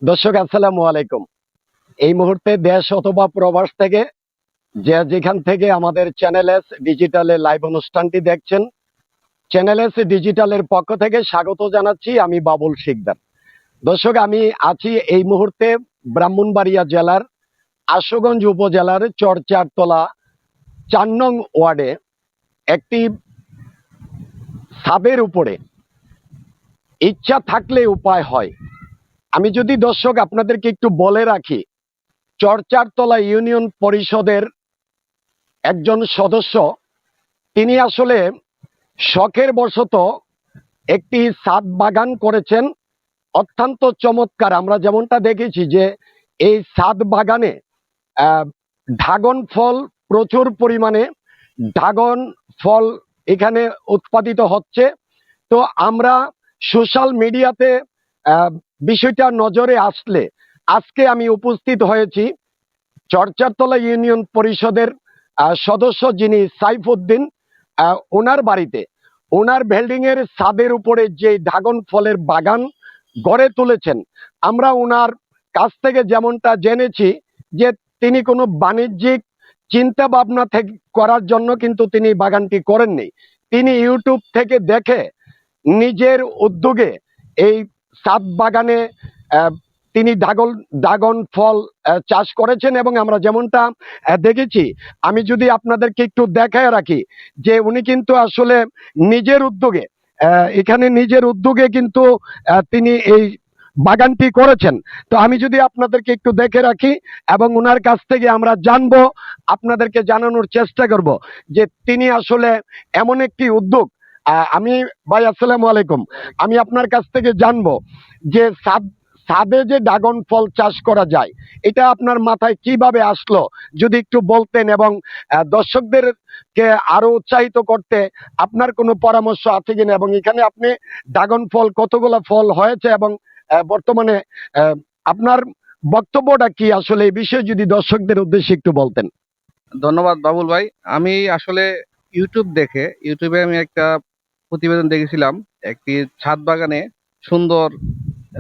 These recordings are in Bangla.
দর্শক আসসালামু আলাইকুম। এই মুহূর্তে দেশ অথবা প্রবাস থেকে যে যেখান থেকে আমাদের চ্যানেল এস ডিজিটালের লাইভ অনুষ্ঠানটি দেখছেন, চ্যানেল এস ডিজিটালের পক্ষ থেকে স্বাগত জানাচ্ছি। আমি বাবুল শিকদার। দর্শক, আমি আছি এই মুহূর্তে ব্রাহ্মণবাড়িয়া জেলার আশুগঞ্জ উপজেলার চরচারতলা ৪ নং ওয়ার্ডে একটি ছাদের উপরে ইচ্ছা থাকলে উপায় হয়। আমি যদি দর্শক আপনাদেরকে একটু বলে রাখি, চরচারতলা ইউনিয়ন পরিষদের একজন সদস্য, তিনি আসলে শখের বশত একটি ছাদ বাগান করেছেন। অত্যন্ত চমৎকার। আমরা যেমনটা দেখেছি যে এই ছাদ বাগানে ড্রাগন ফল, প্রচুর পরিমাণে ড্রাগন ফল এখানে উৎপাদিত হচ্ছে। তো আমরা সোশ্যাল মিডিয়াতে বিষয়টা নজরে আসলে আজকে আমি উপস্থিত হয়েছি চরচারতলা ইউনিয়ন পরিষদের সদস্য যিনি সাইফুদ্দিন, ওনার বাড়িতে। ওনার বিল্ডিং এর ছাদের উপরে যে ড্রাগন ফলের বাগান গড়ে তুলেছেন, আমরা ওনার কাছ থেকে যেমনটা জেনেছি যে তিনি কোনো বাণিজ্যিক চিন্তা ভাবনা থেকে করার জন্য কিন্তু তিনি বাগানটি করেননি। তিনি ইউটিউব থেকে দেখে নিজের উদ্যোগে এই ছাদ বাগানে আহ, তিনি ড্রাগন ফল চাষ করেছেন। এবং আমরা যেমনটা দেখেছি, আমি যদি আপনাদেরকে একটু দেখায় রাখি যে উনি কিন্তু আসলে নিজের উদ্যোগে এখানে নিজের উদ্যোগে কিন্তু তিনি এই বাগানটি করেছেন। তো আমি যদি আপনাদেরকে একটু দেখে রাখি এবং ওনার কাছ থেকে আমরা জানবো, আপনাদেরকে জানানোর চেষ্টা করব যে তিনি আসলে এমন একটি উদ্যোগ। আমি ভাই আসসালামু আলাইকুম, আমি আপনার কাছ থেকে জানবো যে ছাদে যে ড্রাগন ফল চাষ করা যায়, এটা আপনার মাথায় কিভাবে আসলো যদি একটু বলতেন। এবং দর্শকদেরকে আরো উৎসাহিত করতে আপনার কোনো পরামর্শ আছে কিনা, এবং এখানে আপনি ড্রাগন ফল কতগুলো ফল হয়েছে এবং বর্তমানে আপনার বক্তব্যটা কি আসলে এই বিষয়ে যদি দর্শকদের উদ্দেশ্যে একটু বলতেন। ধন্যবাদ বাবুল ভাই। আমি আসলে ইউটিউবে আমি একটা প্রতিবেদন দেখেছিলাম। একটি ছাদ বাগানে সুন্দর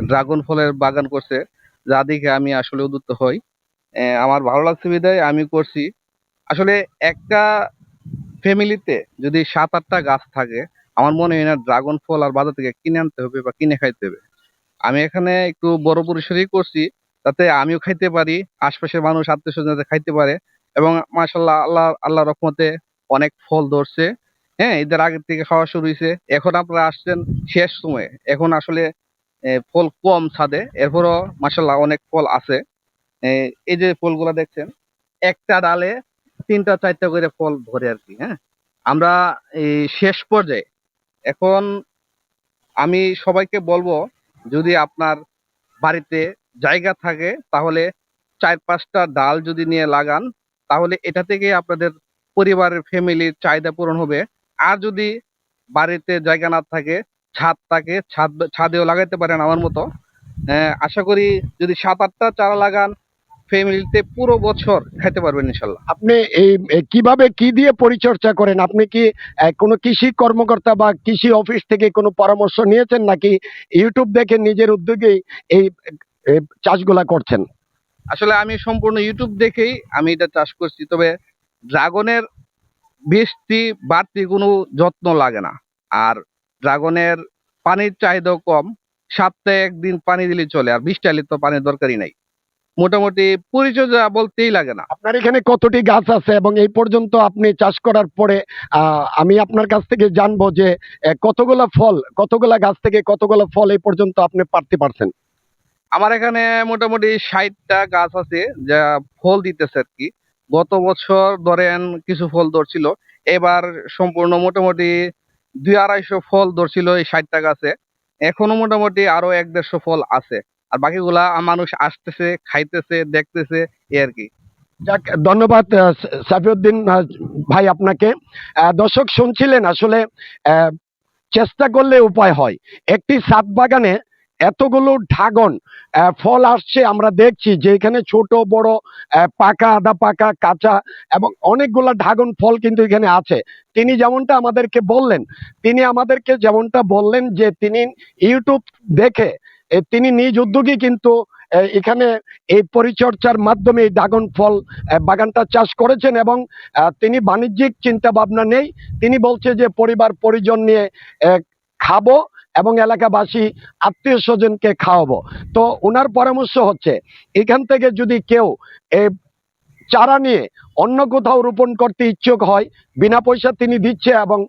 ড্রাগন ফলের বাগান করছে, যা দেখে আমি আসলে উদ্বুদ্ধ হই। আমার ভালো লাগছে বিধায় আমি করছি। আসলে একটা ফ্যামিলিতে যদি 7-8টা গাছ থাকে, আমার মনে হয় না ড্রাগন ফল আর বাজার থেকে কিনে আনতে হবে বা কিনে খাইতে হবে। আমি এখানে একটু বড় পরিসরেই করছি, যাতে আমিও খাইতে পারি, আশপাশের মানুষ আত্মীয় স্বজন যাতে খাইতে পারে। এবং মাশাল্লাহ, আল্লাহ রহমতে অনেক ফল ধরছে। হ্যাঁ, ঈদের আগের থেকে খাওয়া শুরু হয়েছে। এখন আপনারা আসছেন শেষ সময়ে, এখন আসলে ফল কম ছাদে, এরপরও মাশাল্লাহ অনেক ফল আছে। এই যে ফলগুলা দেখছেন, একটা ডালে 3টা 4টা করে ফল ধরে আর কি। হ্যাঁ, আমরা এই শেষ পর্যায়ে। এখন আমি সবাইকে বলবো, যদি আপনার বাড়িতে জায়গা থাকে তাহলে 4-5টা ডাল যদি নিয়ে লাগান, তাহলে এটা থেকে আপনাদের পরিবারের ফ্যামিলির চাহিদা পূরণ হবে। আর যদি বাড়িতে জায়গা না থাকে, ছাদ থাকে, ছাদেও লাগাইতে পারেন আমার মতো। আশা করি যদি 7-8টা চারা লাগান, ফ্যামিলিতে পুরো বছর খাইতে পারবেন ইনশাল্লাহ। আপনি এই কিভাবে কি দিয়ে পরিচর্যা করেন? আপনি কি কোনো কৃষি কর্মকর্তা বা কৃষি অফিস থেকে কোনো পরামর্শ নিয়েছেন, নাকি ইউটিউব দেখে নিজের উদ্যোগে এই চাষগুলা করছেন? আসলে আমি সম্পূর্ণ ইউটিউব দেখেই আমি এটা চাষ করছি। তবে ড্রাগনের বৃষ্টি বাড়তি কোনো যত্ন লাগে না। আর ড্রাগনের পানির চাহিদাও কম। সপ্তাহে একদিন পানি দিলেই চলে, আর বৃষ্টি এলে তো পানির দরকারই নাই। মোটামুটি পরিচর্যা বলতেই লাগে না। আপনার এখানে কতটি গাছ আছে এবং এই পর্যন্ত আপনি চাষ করার পরে আমি আপনার কাছ থেকে জানবো যে কতগুলা গাছ থেকে কতগুলা ফল এই পর্যন্ত আপনি পারতে পারছেন? আমার এখানে মোটামুটি 60টা গাছ আছে যা ফল দিতেছে আর কি। গত বছর ধরেন কিছু ফল ধরছিল, এবার সম্পূর্ণ মোটামুটি 200-250 ফল ধরছিল এই 60টা গাছে। এখনো মোটামুটি আরো 100-150 ফল আছে। আর বাকিগুলা মানুষ আসতেছে, খাইতেছে, দেখতেছে, এই আর কি। যাক, ধন্যবাদ সাফিউদ্দিন ভাই আপনাকে। দর্শক শুনছিলেন আসলে আহ, চেষ্টা করলে উপায় হয়। একটি ছাদ বাগানে এতগুলো ড্রাগন ফল আসছে, আমরা দেখছি যে এখানে ছোট বড়, পাকা, আধা পাকা, কাঁচা, এবং অনেকগুলো ড্রাগন ফল কিন্তু এখানে আছে। তিনি আমাদেরকে যেমনটা বললেন যে তিনি ইউটিউব দেখে তিনি নিজ উদ্যোগে কিন্তু এখানে এই পরিচর্যার মাধ্যমে এই ড্রাগন ফল বাগানটা চাষ করেছেন, এবং তিনি বাণিজ্যিক চিন্তা ভাবনা নেই। তিনি বলছে যে পরিবার পরিজন নিয়ে খাবো এবং এলাকাবাসী আত্মীয় স্বজনকে খাওয়াবো। তো ওনার পরামর্শ হচ্ছে এখান থেকে যদি কেউ চারা নিয়ে অন্য কোথাও রোপণ করতে ইচ্ছুক হয়, বিনা পয়সা তিনি দিচ্ছে, এবং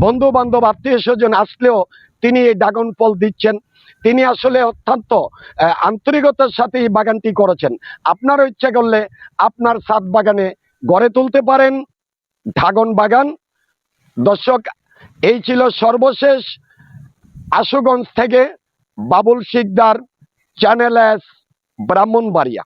বন্ধু বান্ধব আত্মীয় স্বজন আসলেও তিনি এই ড্রাগন ফল দিচ্ছেন। তিনি আসলে অত্যন্ত আন্তরিকতার সাথে এই বাগানটি করেছেন। আপনারও ইচ্ছা করলে আপনার ছাদ বাগানে গড়ে তুলতে পারেন ড্রাগন বাগান। দর্শক, এই ছিল সর্বশেষ আশুগঞ্জ থেকে বাবুল শিকদার, চ্যানেল এস, ব্রাহ্মণবাড়িয়া।